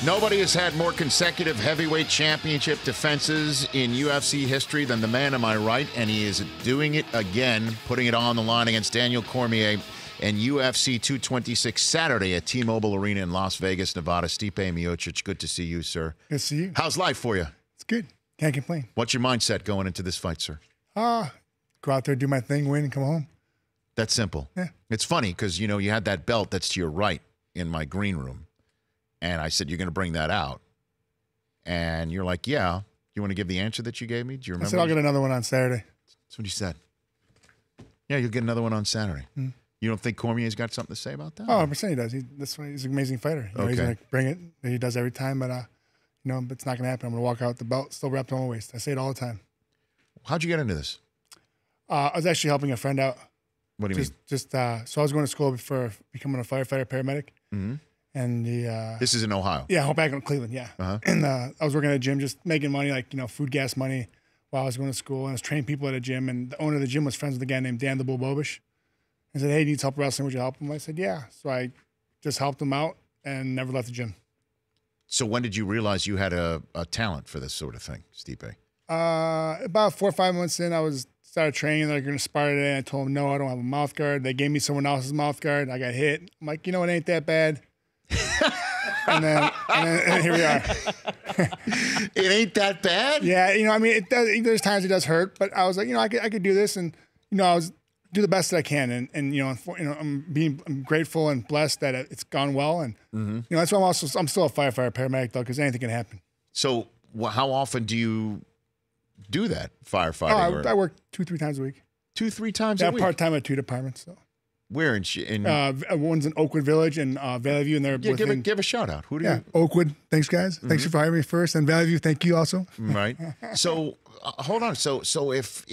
Nobody has had more consecutive heavyweight championship defenses in UFC history than the man, am I right? And he is doing it again, putting it on the line against Daniel Cormier in UFC 226 Saturday at T-Mobile Arena in Las Vegas, Nevada. Stipe Miocic, good to see you, sir. Good to see you. How's life for you? It's good. Can't complain. What's your mindset going into this fight, sir? Go out there, do my thing, win, and come home. That's simple. Yeah. It's funny because, you know, you had that belt that's to your right in my green room. And I said, you're going to bring that out. And you're like, yeah. You want to give the answer that you gave me? Do you remember? I said, I'll get another one on Saturday. That's what you said. Yeah, you'll get another one on Saturday. Mm. You don't think Cormier's got something to say about that? Oh, 100% he does. That's why he's an amazing fighter. You know, he's going to bring it. He does every time, but, you know, it's not going to happen. I'm going to walk out with the belt still wrapped on my waist. I say it all the time. How'd you get into this? I was actually helping a friend out. What do you mean? So I was going to school for becoming a firefighter, paramedic. Mm-hmm. And this is in Ohio? Yeah, back in Cleveland, yeah. Uh-huh. And I was working at a gym, just making money, like, you know, food, gas money while I was going to school. And I was training people at a gym. And the owner of the gym was friends with a guy named Dan the Bull Bobish. He said, hey, he needs help wrestling. Would you help him? I said, yeah. So I just helped him out and never left the gym. So when did you realize you had a talent for this sort of thing, Stipe? About 4 or 5 months in, I started training. They're going to spar today. I told them, no, I don't have a mouth guard. They gave me someone else's mouth guard. I got hit. I'm like, you know, it ain't that bad. and then here we are. It ain't that bad? Yeah, you know, I mean, it does. There's times it does hurt, but I was like, you know, I could do this, and you know, I was do the best that I can, and you know, I'm grateful and blessed that it's gone well, and you know, that's why I'm still a firefighter, paramedic though, because anything can happen. So, how often do you do that firefighting? I work 2-3 times a week. 2-3 times a week? Yeah, part-time at 2 departments. So. Where in one's in Oakwood Village and Valley View, and they're give a shout out. Who do you? Oakwood. Thanks, guys. Thanks for having me first, and Valley View. Thank you also. Right. So hold on. So if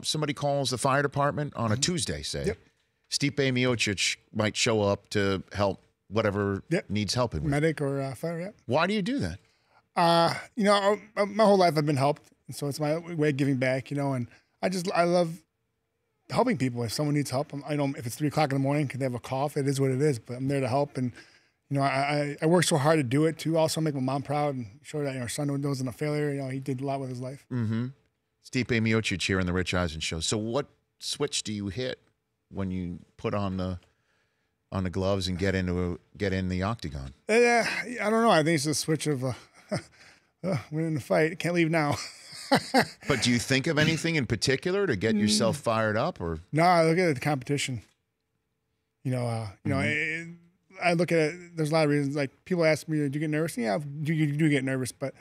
somebody calls the fire department on a Tuesday, say, Stipe Miocic might show up to help whatever needs helping with. Medic or fire. Yeah. Why do you do that? You know, my whole life I've been helped, and so it's my way of giving back. You know, and I love helping people. If someone needs help, I don't. If it's 3 o'clock in the morning, because they have a cough, it is what it is. But I'm there to help, and you know, I work so hard to do it too. Also, make my mom proud and show that our son wasn't a failure. You know, he did a lot with his life. Mm-hmm. Stipe Miocic here in the Rich Eisen Show. So, what switch do you hit when you put on the gloves and get in the octagon? I don't know. I think it's a switch of winning the fight. Can't leave now. But do you think of anything in particular to get yourself fired up, or no? I look at the competition. You know, I look at it. There's a lot of reasons. Like people ask me, "Do you get nervous?" Yeah, you do get nervous, but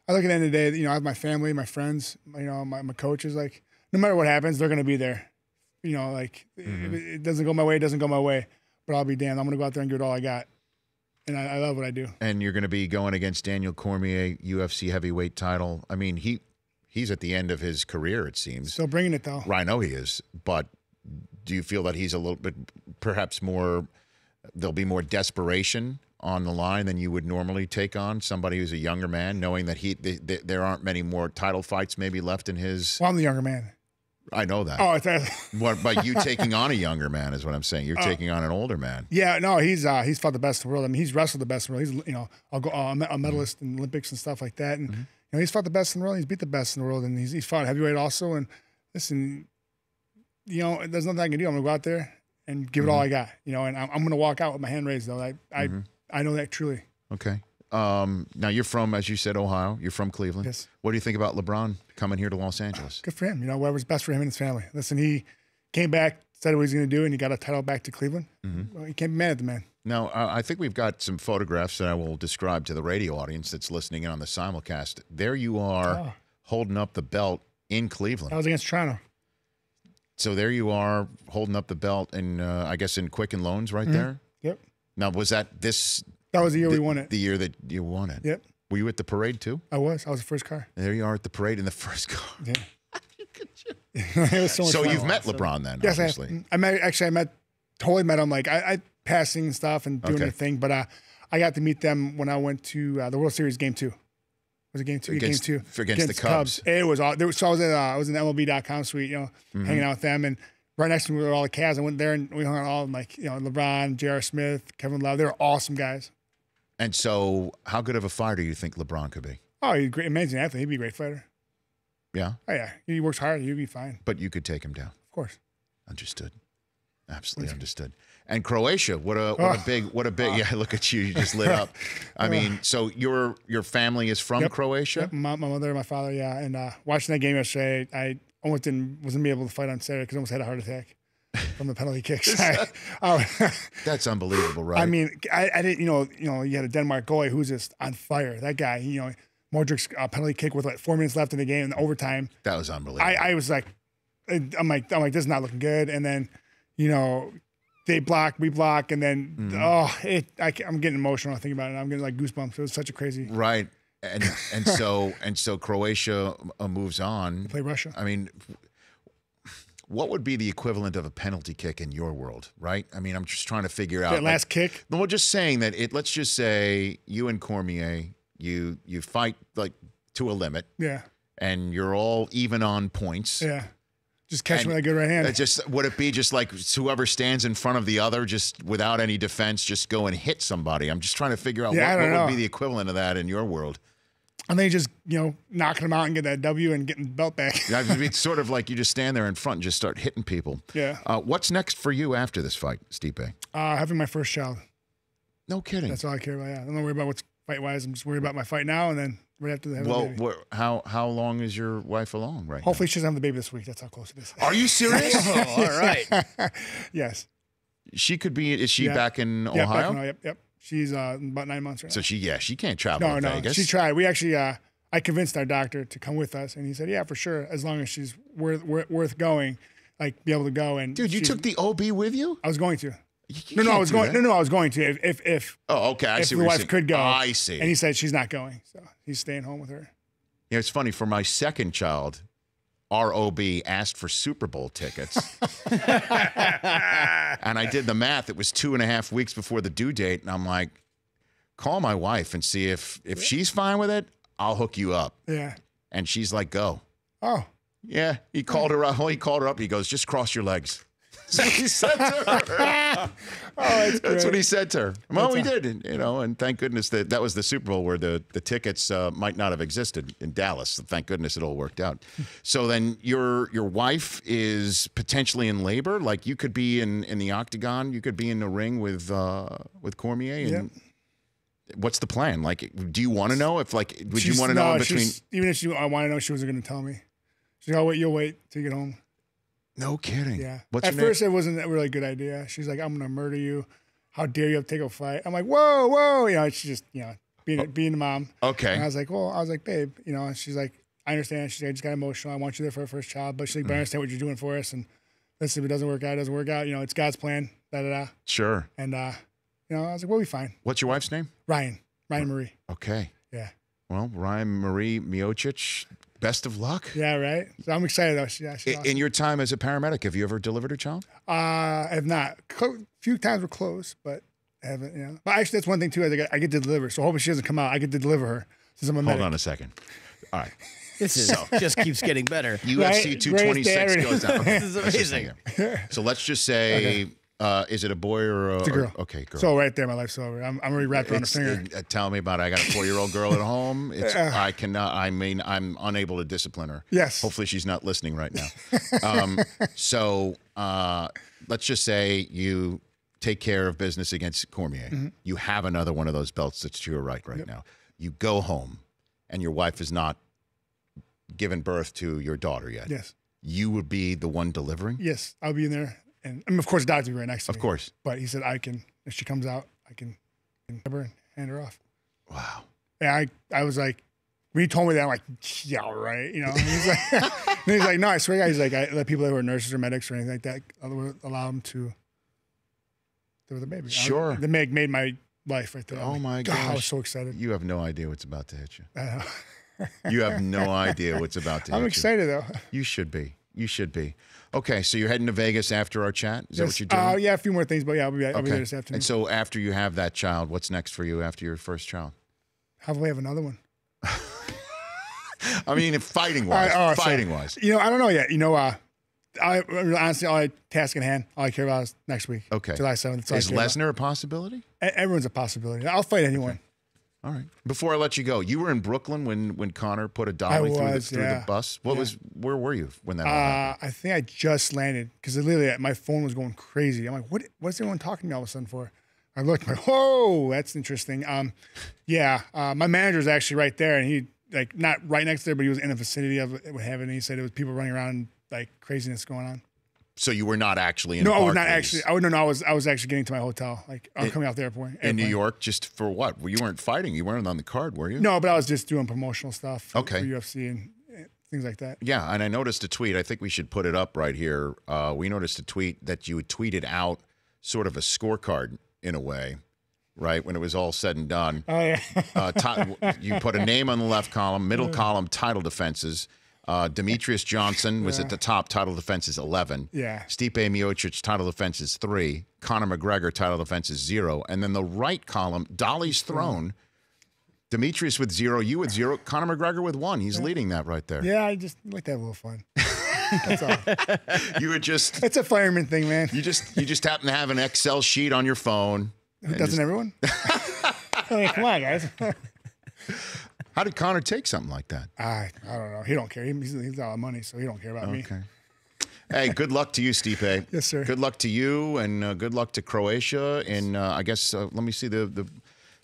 I look at the end of the day. You know, I have my family, my friends. You know, my coaches. Like no matter what happens, they're going to be there. You know, like if it doesn't go my way, it doesn't go my way. But I'll be damned. I'm going to go out there and give it all I got. And I love what I do. And you're going to be going against Daniel Cormier, UFC heavyweight title. I mean, he's at the end of his career, it seems. Still bringing it, though. I know he is. But do you feel that he's a little bit, perhaps more, there'll be more desperation on the line than you would normally take on somebody who's a younger man, knowing that there aren't many more title fights maybe left in his... Well, I'm the younger man. I know that. Oh, it's but you taking on a younger man is what I'm saying. You're taking on an older man. Yeah, no, he's fought the best in the world. I mean, he's wrestled the best in the world. He's, you know, a medalist in Olympics and stuff like that. And you know, he's fought the best in the world. He's beat the best in the world, and he's fought heavyweight also. And listen, you know, there's nothing I can do. I'm gonna go out there and give it all I got. You know, and I'm gonna walk out with my hand raised though. I know that truly. Okay. Now you're from, as you said, Ohio. You're from Cleveland. Yes. What do you think about LeBron coming here to Los Angeles? Good for him. You know, whatever's best for him and his family. Listen, he came back, said what he was going to do, and he got a title back to Cleveland. Well, you can't be mad at the man. Now, I think we've got some photographs that I will describe to the radio audience that's listening in on the simulcast. There you are holding up the belt in Cleveland. That was against Toronto. So there you are holding up the belt, and I guess in Quicken Loans right there? Yep. Now, was that this... That was the year we won it. The year that you won it. Yep. Were you at the parade too? I was. I was the first car. And there you are at the parade in the first car. Yeah. It was so much so fun. You've met LeBron then, yes, obviously. I totally met him. Like I passing and stuff and doing the thing. But I got to meet them when I went to the World Series Game 2. Was it Game 2? Against the Cubs. It was all. So I was in the MLB.com suite, you know, hanging out with them, and right next to me were all the Cavs. I went there and we hung out all like, you know, LeBron, J.R. Smith, Kevin Love. They were awesome guys. And so, how good of a fighter do you think LeBron could be? Oh, he's a great, amazing athlete. He'd be a great fighter. Yeah. Oh yeah, he works hard. He'd be fine. But you could take him down. Of course. Understood. Absolutely understood. And Croatia, what a big yeah, look at you just lit up. I mean, so your family is from Croatia? Yep. My mother, my father, yeah. And watching that game yesterday, I almost wasn't be able to fight on Saturday because I almost had a heart attack from the penalty kicks. That's unbelievable, right? I mean, I didn't, you had a Denmark goalie who's just on fire. That guy, Modric's penalty kick with like 4 minutes left in the game in the overtime. That was unbelievable. I was like, I'm like, this is not looking good. And then, they block, we block, and then I'm getting emotional thinking about it. I'm getting like goosebumps. It was such a crazy right. And so Croatia moves on. They play Russia. I mean, what would be the equivalent of a penalty kick in your world, right? I mean, I'm just trying to figure out that last kick. No, we're just saying that let's just say you and Cormier, you fight like to a limit. Yeah. And you're all even on points. Yeah. Just catch him with a good right hand. Would it be just like whoever stands in front of the other, just without any defense, just go and hit somebody? I'm just trying to figure out what would be the equivalent of that in your world. And then just, knocking them out and get that W and getting the belt back. Yeah, it's sort of like you just stand there in front and just start hitting people. Yeah. What's next for you after this fight, Stipe? Having my first child. No kidding. That's all I care about. Yeah. I'm not worried about what's fight-wise. I'm just worried about my fight now and then right after the baby. How long is your wife along right Hopefully now? she doesn't have the baby this week. That's how close it is. Are you serious? All right. Yes. She could be. Is she back in Ohio? Back in, yep. She's about 9 months right now. So she can't travel to Vegas. She tried. We actually I convinced our doctor to come with us, and he said, "Yeah, for sure, as long as she's worth going, like be able to go." And dude, you took the OB with you? I was going to. I was going to. If oh, okay, I see. If the wife could go, I see. And he said she's not going, so he's staying home with her. Yeah, it's funny. For my second child, our OB asked for Super Bowl tickets, and I did the math. It was 2.5 weeks before the due date, and I'm like, call my wife and see if she's fine with it. I'll hook you up. Yeah. And she's like, go. Oh. Yeah. He called her up. He goes, just cross your legs. That's what he said to her. That's what he said to her. Well, we did, and thank goodness that was the Super Bowl where the tickets might not have existed in Dallas. So thank goodness it all worked out. So then your wife is potentially in labor. Like you could be in the octagon. You could be in the ring with Cormier. And yep. What's the plan? Like, do you want to know if would you want to know in between? Even if I want to know, she wasn't going to tell me. She's like, you'll wait till you get home. No kidding. Yeah. What's At first, it wasn't a really good idea. She's like, I'm going to murder you. How dare you have to take a fight? I'm like, whoa. She's just, being the mom. Okay. And I was like, babe, and she's like, I understand. She's like, I just got emotional. I want you there for our first child. But she's like, but I understand what you're doing for us. And listen, if it doesn't work out, it doesn't work out. It's God's plan. Da-da-da. Sure. And, I was like, we'll be fine. What's your wife's name? Ryan Marie. Okay. Yeah. Well, Ryan Marie Miocic, best of luck. Yeah, right. So I'm excited though. She's awesome. In your time as a paramedic, have you ever delivered a child? I have not. A few times we're close, but I haven't. But actually, that's one thing too. I get to deliver. So hopefully she doesn't come out. I get to deliver her since I'm a medic. Hold on a second. All right. This is just keeps getting better. UFC 226 goes down. This is amazing. So let's just say. Okay. Is it a boy or it's a girl? Okay, girl. So right there, my life's over. I'm already wrapped around her finger. Tell me about it. I got a 4-year-old girl at home. I cannot. I mean, I'm unable to discipline her. Yes. Hopefully, she's not listening right now. So let's just say you take care of business against Cormier. Mm-hmm. You have another one of those belts that's to your right now. You go home, and your wife is not given birth to your daughter yet. Yes. You would be the one delivering. Yes, I'll be in there. And of course, the doctor will be right next to me. Of course. But he said, if she comes out, I can grab her and hand her off. Wow. Yeah, I was like, when he told me that, I'm like, yeah, all right. And he's like, no, I swear, guys, like, I let people who are nurses or medics or anything like that, allow them to deliver the baby. Sure. The Meg made my life right there. Oh, my gosh. I was so excited. You have no idea what's about to hit you. I know. You have no idea what's about to hit you. I'm excited, though. You should be. Okay, so you're heading to Vegas after our chat? Is that what you're doing? Yeah, a few more things, but yeah, I'll be there this afternoon. And so after you have that child, what's next for you after your first child? How do we have another one? I mean, fighting-wise. Fighting-wise. I don't know yet. I honestly, all I task in hand, all I care about is next week. Okay. July 7th. Is Lesnar a possibility? Everyone's a possibility. I'll fight anyone. All right. Before I let you go, you were in Brooklyn when Connor put a dolly through the bus. Where were you when that all happened? I think I just landed because literally my phone was going crazy. I'm like, what's everyone talking to me all of a sudden for? I looked, like, whoa, that's interesting. My manager's actually right there, and he not right next there, but he was in the vicinity of it. And he said it was people running around like craziness going on. So you were not actually in. No, I was not actually. I was actually getting to my hotel. Like I'm coming out the airport in New York, just for what? Well, you weren't fighting. You weren't on the card, were you? No, but I was just doing promotional stuff for Okay. UFC and things like that. Yeah, and I noticed a tweet. I think we should put it up right here. We noticed a tweet that you had tweeted out sort of a scorecard in a way, right? When it was all said and done. Oh yeah. You put a name on the left column, middle column, title defenses. Demetrius Johnson was at the top, title defense is 11. Yeah. Stipe Miocic, title defense is 3. Conor McGregor, title defense is 0. And then the right column, dollies thrown. Demetrius with 0, you with 0, Conor McGregor with 1. He's leading that right there. Yeah, I just like to have a little fun. That's all. You were just. It's a fireman thing, man. You just happen to have an Excel sheet on your phone. Doesn't everyone? I mean, come on, guys. How did Conor take something like that? I don't know. He don't care. He's got a lot of money, so he don't care about me. Okay. Hey, good luck to you, Stipe. Yes, sir. Good luck to you, and good luck to Croatia. And I guess let me see the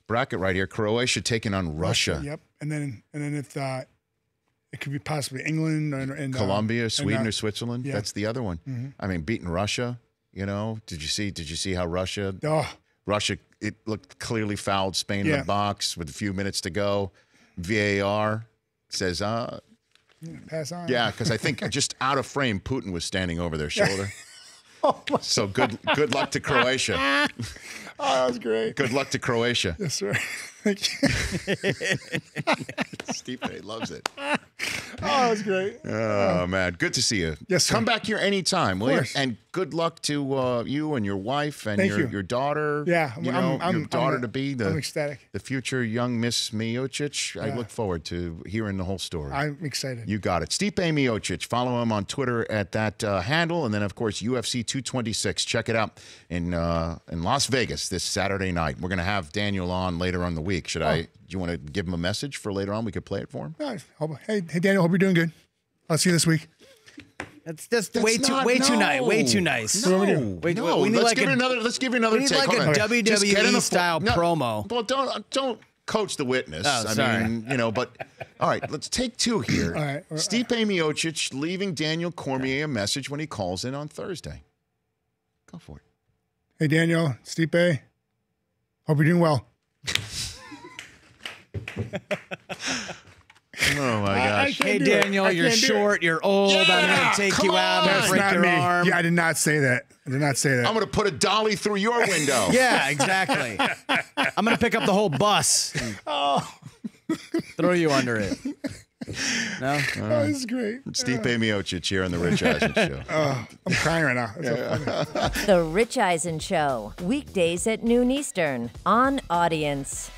bracket right here. Croatia taking on Russia. Yep. And then if it could be possibly England and Colombia, Sweden, or Switzerland. yeah. That's the other one. Mm-hmm. I mean, beating Russia. You know, did you see how Russia? Oh. Russia, it looked clearly fouled Spain in the box with a few minutes to go. VAR says, pass on. Yeah, because I think just out of frame, Putin was standing over their shoulder. So good luck to Croatia. Oh, that was great. Good luck to Croatia. Yes, sir. Thank you. Stipe loves it. Oh, that was great. Oh, man. Good to see you. Yes, sir. Come back here anytime, will you? course. And good luck to you and your wife and your daughter. Yeah, you know, your daughter-to-be, I'm ecstatic. The future young Miss Miocic. I look forward to hearing the whole story. I'm excited. You got it. Stipe Miocic. Follow him on Twitter at that handle. And then, of course, UFC 226. Check it out in Las Vegas this Saturday night. We're going to have Daniel on later on the week. Do you want to give him a message for later on? We could play it for him. Hey, Daniel. Hope you're doing good. I'll see you this week. That's way too nice. Way too nice. No, we need let's give you another we need take. like a WWE style promo. Well, don't coach the witness. Sorry. I mean, but all right, let's take 2 here. All right. Stipe Miocic leaving Daniel Cormier a message when he calls in on Thursday. Go for it. Hey, Daniel, Stipe. Hope you're doing well. Oh my gosh! Hey Daniel, you're short, you're old. I'm gonna take you out and break your arm. Yeah, I did not say that. I'm gonna put a dolly through your window. Yeah, exactly. I'm gonna pick up the whole bus. Throw you under it. No? Oh, this is great. Stipe Miocic here on the Rich Eisen Show. I'm crying right now. It's so funny. The Rich Eisen Show, weekdays at noon Eastern on Audience.